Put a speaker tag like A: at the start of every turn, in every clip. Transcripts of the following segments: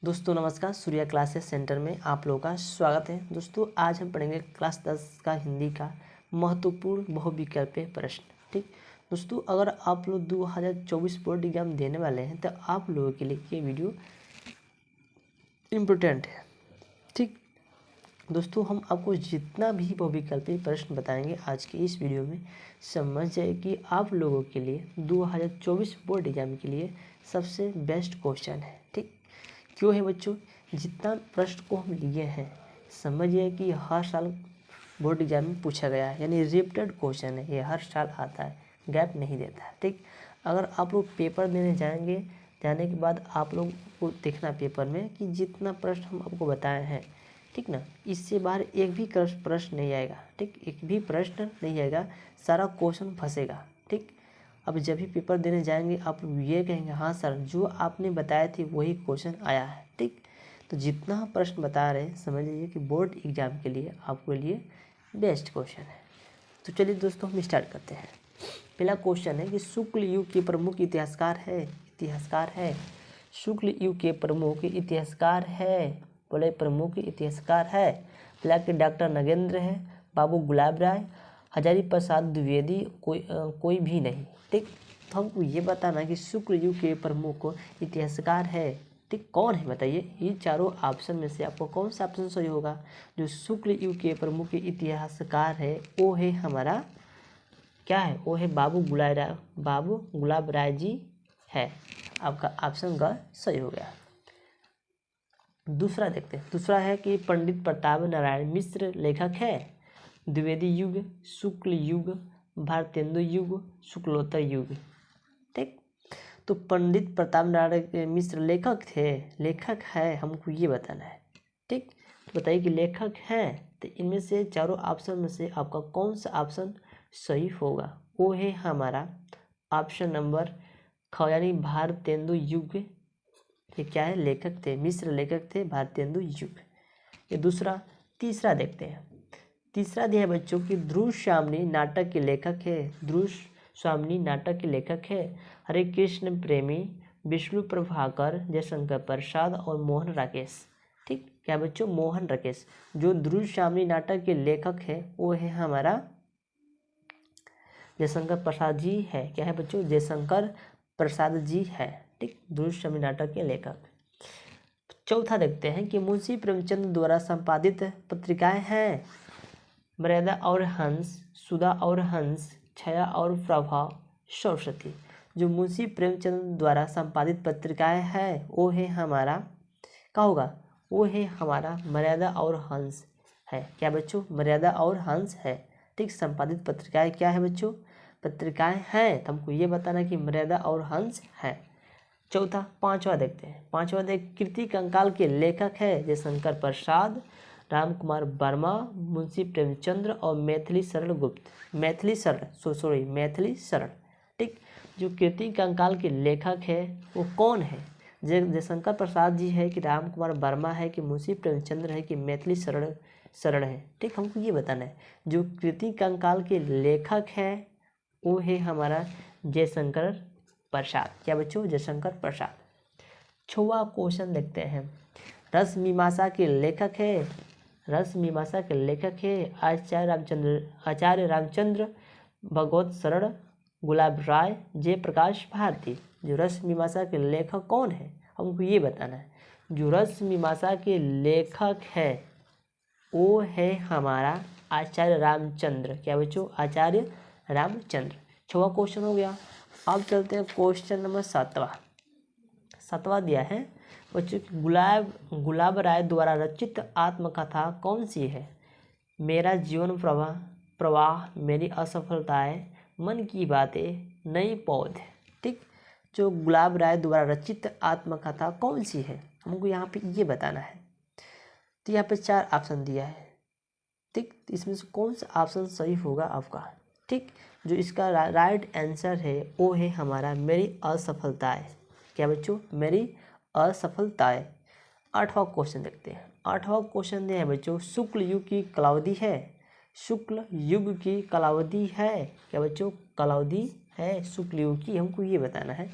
A: दोस्तों नमस्कार, Surya classes centre में आप लोगों का स्वागत है। दोस्तों आज हम पढ़ेंगे क्लास 10 का हिंदी का महत्वपूर्ण बहुविकल्पीय प्रश्न। ठीक दोस्तों, अगर आप लोग 2024 बोर्ड एग्जाम देने वाले हैं तो आप लोगों के लिए ये वीडियो इम्पोर्टेंट है। ठीक दोस्तों, हम आपको जितना भी बहुविकल्पीय प्रश्न बताएंगे आज के इस वीडियो में, समझ जाए कि आप लोगों के लिए 2024 बोर्ड एग्जाम के लिए सबसे बेस्ट क्वेश्चन है। ठीक क्यों है बच्चों, जितना प्रश्न को हम लिए हैं समझिए कि हर साल बोर्ड एग्जाम में पूछा गया है, यानी रिपीटेड क्वेश्चन है, ये हर साल आता है, गैप नहीं देता है। ठीक अगर आप लोग पेपर देने जाने के बाद आप लोग को देखना पेपर में कि जितना प्रश्न हम आपको बताए हैं, ठीक ना, इससे बाहर एक भी प्रश्न नहीं आएगा। ठीक एक भी प्रश्न नहीं आएगा, सारा क्वेश्चन फंसेगा। ठीक अब जब भी पेपर देने जाएंगे आप लोग ये कहेंगे हाँ सर, जो आपने बताए थे वही क्वेश्चन आया है। ठीक तो जितना प्रश्न बता रहे हैं समझ लीजिए कि बोर्ड एग्जाम के लिए आपके लिए बेस्ट क्वेश्चन है। तो चलिए दोस्तों हम स्टार्ट करते हैं। पहला क्वेश्चन है कि शुक्ल युग के प्रमुख इतिहासकार है। शुक्ल युग के प्रमुख इतिहासकार है, बोले प्रमुख इतिहासकार है। पहला कि डॉक्टर नगेंद्र है, बाबू गुलाब राय, हजारी प्रसाद द्विवेदी, कोई भी नहीं। ठीक तो हमको ये बताना कि शुक्ल युग के प्रमुख इतिहासकार है। ठीक कौन है बताइए, ये चारों ऑप्शन में से आपको कौन सा ऑप्शन सही होगा। जो शुक्ल युग के प्रमुख इतिहासकार है वो है हमारा क्या है, वो है बाबू गुलाब राय जी है। आपका ऑप्शन ग सही हो गया। दूसरा देखते हैं। दूसरा है कि पंडित प्रताप नारायण मिश्र लेखक है। द्विवेदी युग, शुक्ल युग, भारतेंदु युग, शुक्लोत्तर युग। ठीक तो पंडित प्रताप नारायण मिश्र लेखक है, हमको ये बताना है। ठीक तो बताइए कि लेखक है, तो इनमें से चारों ऑप्शन में से आपका कौन सा ऑप्शन सही होगा। वो है हमारा ऑप्शन नंबर ख, यानी भारतेंदु युग। ये क्या है, लेखक थे, मिश्र लेखक थे, भारतेंदु युग। ये दूसरा। तीसरा देखते हैं। तीसरा दिया है बच्चों की ध्रुव श्यामनी नाटक के लेखक है। ध्रुव श्यामनी नाटक के लेखक है हरे कृष्ण प्रेमी, विष्णु प्रभाकर, जयशंकर प्रसाद और मोहन राकेश। ठीक क्या बच्चों, मोहन राकेश। जो ध्रुव श्यामनी नाटक के लेखक है वो है हमारा जयशंकर प्रसाद जी है। क्या है बच्चों, जयशंकर प्रसाद जी है। ठीक ध्रुव श्यामनी नाटक के लेखक। चौथा देखते हैं कि मुंशी प्रेमचंद द्वारा संपादित पत्रिकाएं हैं। मर्यादा और हंस, सुधा और हंस, छाया और प्रभा, सरस्वती। जो मुंशी प्रेमचंद द्वारा संपादित पत्रिकाएं हैं वो है हमारा क्या होगा, वो है हमारा मर्यादा और हंस है। क्या बच्चों, मर्यादा और हंस है। ठीक संपादित पत्रिकाएं क्या है बच्चों, पत्रिकाएं हैं, तो हमको ये बताना कि मर्यादा और हंस है। चौथा। पांचवा देखते हैं। पांचवा कृति कंकाल के लेखक है जयशंकर प्रसाद, राम कुमार वर्मा, मुंशी प्रेमचंद्र और मैथिली शरण गुप्त। मैथिली शरण। ठीक जो कृति कंकाल के लेखक है वो कौन है, जयशंकर प्रसाद जी है कि राम कुमार वर्मा है कि मुंशी प्रेमचंद्र है कि मैथिली शरण है। ठीक हमको ये बताना है। जो कृति कंकाल के लेखक है वो है हमारा जयशंकर प्रसाद। क्या बच्चों, जयशंकर प्रसाद। छठवां क्वेश्चन देखते हैं। रस मीमांसा के लेखक है आचार्य रामचंद्र, भगवत शरण, गुलाब राय, जयप्रकाश भारती। जो रस मीमांसा के लेखक कौन है, हमको ये बताना है। जो रस मीमांसा के लेखक है वो है हमारा आचार्य रामचंद्र। क्या बच्चों, आचार्य रामचंद्र। छठवां क्वेश्चन हो गया। अब चलते हैं क्वेश्चन नंबर 7वां दिया है बच्चों की गुलाब राय द्वारा रचित आत्मकथा कौन सी है। मेरा जीवन प्रवाह, मेरी असफलताएं, मन की बातें, नई पौध। ठीक जो गुलाब राय द्वारा रचित आत्मकथा कौन सी है, हमको यहाँ पे ये बताना है। तो यहाँ पे 4 ऑप्शन दिया है। ठीक इसमें से कौन सा ऑप्शन सही होगा आपका। ठीक जो इसका राइट आंसर है वो है हमारा मेरी असफलताएं। क्या बच्चों, मेरी असफलताएं। 8वां क्वेश्चन देखते हैं। 8वां क्वेश्चन है बच्चों शुक्ल युग की कलावधि है। शुक्ल युग की कलावधि है। क्या बच्चों, कलावधि है शुक्ल युग की, हमको ये बताना है।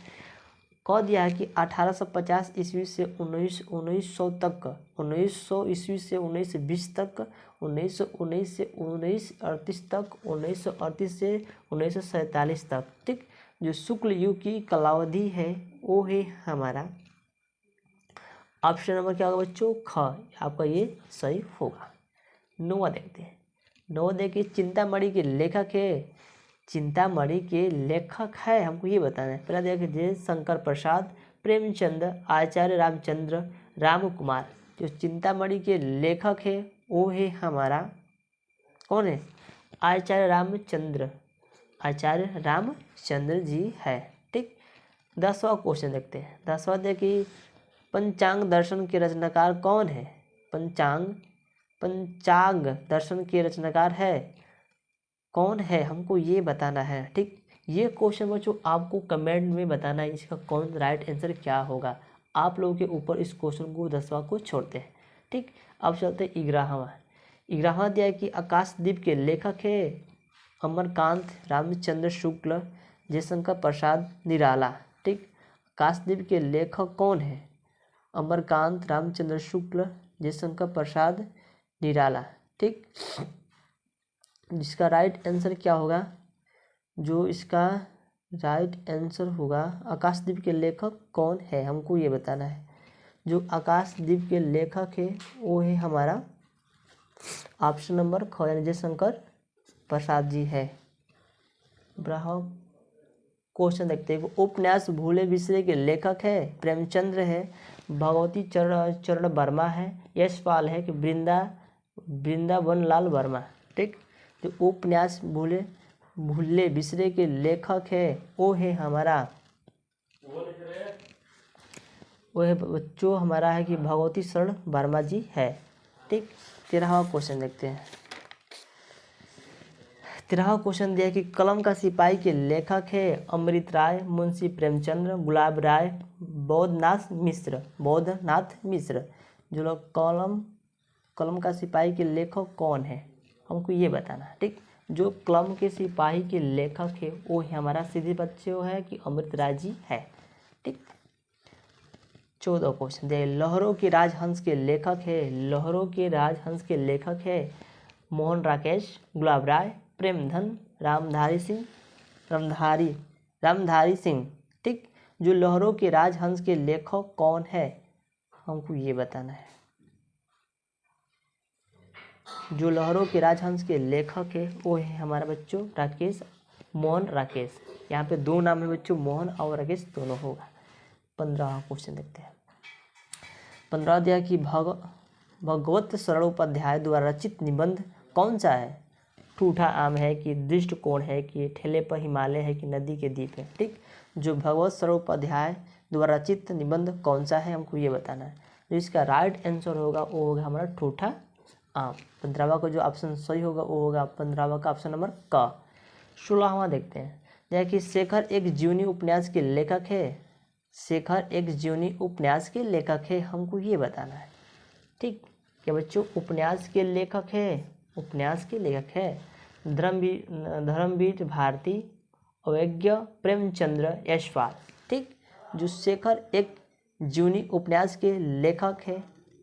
A: कह दिया है कि 1850 ईस्वी से 1900 तक, 1900 ईस्वी से 1920 तक, 1919 से 1938 तक, 1938 से 1947 तक। ठीक, जो शुक्ल युग की कालावधि है वो है हमारा ऑप्शन नंबर क्या होगा बच्चों, ख। आपका ये सही होगा। 9वां देखते हैं। 9वां देखिए, चिंतामणि के लेखक है, चिंतामणि के लेखक है हमको ये बताना है। पहला देखिए, शंकर प्रसाद, प्रेमचंद, आचार्य रामचंद्र, राम कुमार। जो चिंतामणि के लेखक है वो है हमारा कौन है, आचार्य रामचंद्र, आचार्य रामचंद्र जी है। ठीक, 10वां क्वेश्चन देखते हैं। 10वां देखिए, पंचांग दर्शन के रचनाकार कौन है, पंचांग दर्शन के रचनाकार है कौन है, हमको ये बताना है। ठीक, ये क्वेश्चन बच्चों आपको कमेंट में बताना है इसका कौन राइट आंसर क्या होगा। आप लोगों के ऊपर इस क्वेश्चन को 10वां को छोड़ते हैं। ठीक, अब चलते हैं 11वां। 11वां दिया है कि आकाशदीप के लेखक है अमरकांत रामचंद्र शुक्ल, जयशंकर प्रसाद निराला। ठीक, आकाशदीप के लेखक कौन है, अमरकांत रामचंद्र शुक्ल, जयशंकर प्रसाद निराला। ठीक, जिसका राइट आंसर क्या होगा, जो इसका राइट आंसर होगा, आकाशदीप के लेखक कौन है हमको ये बताना है। जो आकाशदीप के लेखक है वो है हमारा ऑप्शन नंबर ख, यानी जयशंकर प्रसाद जी है। क्वेश्चन देखते हैं। उपन्यास भूले बिसरे के लेखक है प्रेमचंद्र है, भगवती चरण वर्मा है, यशपाल है कि वृंदावन लाल वर्मा। ठीक, तो उपन्यास भूले बिसरे के लेखक है वो है हमारा, वो है बच्चों हमारा है कि भगवती शरण वर्मा जी है। ठीक, 13वां क्वेश्चन देखते हैं। 13वां क्वेश्चन दिया कि कलम का सिपाही के लेखक है अमृत राय, मुंशी प्रेमचंद्र, गुलाब राय, बोधनाथ मिश्र। जो लोग कलम का सिपाही के लेखक कौन है हमको ये बताना है। ठीक, जो कलम के सिपाही के लेखक है वो है हमारा सीधे बच्चे है कि अमृत राय जी है। ठीक, 14वां क्वेश्चन दिया, लहरों के राजहंस के लेखक है, लहरों के राजहंस के लेखक है मोहन राकेश, गुलाब राय, प्रेमधन, रामधारी सिंह। ठीक, जो लहरों के राजहंस के लेखक कौन है हमको ये बताना है। जो लहरों के राजहंस के लेखक है वो है हमारा बच्चों राकेश, मोहन राकेश। यहाँ पे दो नाम है बच्चों, मोहन और राकेश दोनों होगा। 15वां क्वेश्चन देखते हैं। 15 दिया कि भगवत शरणोपाध्याय द्वारा रचित निबंध कौन सा है, ठूठा आम है कि दृष्टिकोण है कि ठेले पर हिमालय है कि नदी के द्वीप है। ठीक, जो भगवत शरणोपाध्याय द्वारा रचित निबंध कौन सा है हमको ये बताना है। जो इसका राइट आंसर होगा वो होगा हमारा ठूठा आम। 15वां का जो ऑप्शन सही होगा वो होगा 15वां का ऑप्शन नंबर क। 16वां देखते हैं। जैसे शेखर एक जीवनी उपन्यास के लेखक है, शेखर एक जीवनी उपन्यास के लेखक है हमको ये बताना है। ठीक, क्या बच्चों उपन्यास के लेखक है धर्मवीर भारती, अवज्ञ, प्रेमचंद्र, यशपाल। ठीक, जो शेखर एक जीवनी उपन्यास के लेखक है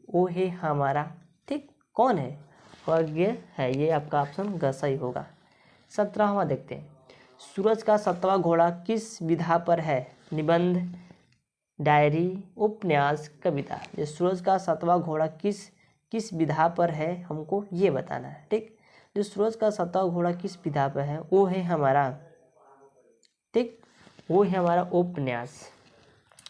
A: वो है हमारा, ठीक, कौन है, अवज्ञ है। ये आपका ऑप्शन ग सही होगा। 17वां देखते हैं। सूरज का 7वां घोड़ा किस विधा पर है, निबंध, डायरी, उपन्यास, कविता। ये सूरज का 7वां घोड़ा किस विधा पर है हमको ये बताना है। ठीक, जो सूरज का 7वां घोड़ा किस विधा पर है वो है हमारा, ठीक, वो है हमारा उपन्यास।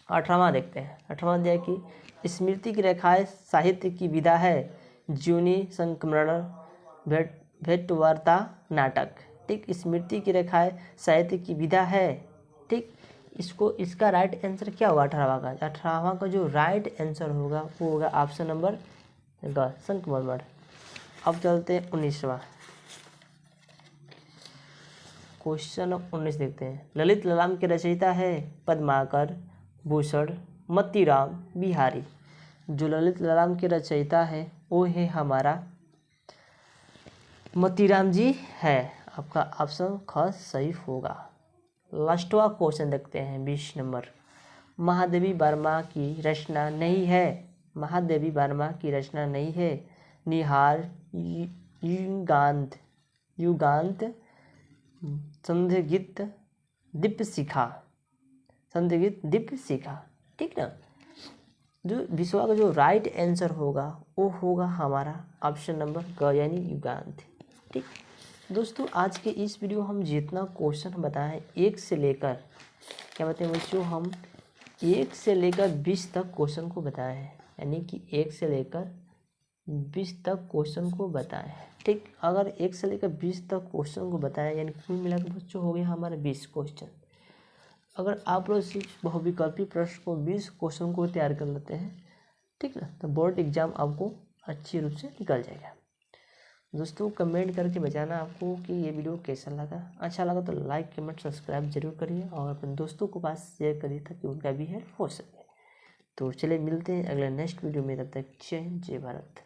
A: 18वां देखते हैं। 18वां दिया कि स्मृति की रेखाएं साहित्य की विधा है, जीवनी, संस्मरण, भेंटवार्ता, नाटक। ठीक, स्मृति की रेखाएं साहित्य की विधा है। ठीक, इसका राइट आंसर क्या होगा 18वां का। 18वां का जो राइट आंसर होगा वो होगा ऑप्शन नंबर ग, संकमरमर। अब चलते हैं 19वां क्वेश्चन। 19 देखते हैं। ललित ललाम के रचयिता है पद्माकर, भूषण, मतीराम, बिहारी। जो ललित ललाम के रचयिता है वो है हमारा मतीराम जी है। आपका ऑप्शन ख सही होगा। लास्टवा क्वेश्चन देखते हैं 20 नंबर। महादेवी वर्मा की रचना नहीं है। महादेवी वर्मा की रचना नहीं है। निहार युगांत युगांत संधिगीत दीपशिखा संधिगीत दीपशिखा। ठीक ना। जो विश्वा का जो राइट आंसर होगा वो होगा हमारा ऑप्शन नंबर ग यानी युगांत। ठीक दोस्तों, आज के इस वीडियो हम जितना क्वेश्चन बताएं 1 से लेकर क्या बताएं बच्चों, हम 1 से लेकर 20 तक क्वेश्चन को बताए हैं, यानी कि 1 से लेकर 20 तक क्वेश्चन को बताएं। ठीक, अगर 1 से लेकर 20 तक क्वेश्चन को बताएं यानी कुल मिलाकर बच्चों हो गया हमारे 20 क्वेश्चन। अगर आप लोग सिर्फ बहुविकल्पी प्रश्न को 20 क्वेश्चन को तैयार कर लेते हैं, ठीक ना, तो बोर्ड एग्जाम आपको अच्छी रूप से निकल जाएगा। दोस्तों कमेंट करके बताना आपको कि ये वीडियो कैसा लगा। अच्छा लगा तो लाइक कमेंट सब्सक्राइब जरूर करिए और अपने दोस्तों को पास शेयर करिए ताकि उनका भी हेल्प हो सके। तो चलिए मिलते हैं अगले नेक्स्ट वीडियो में, तब तक जय हिंद जय भारत।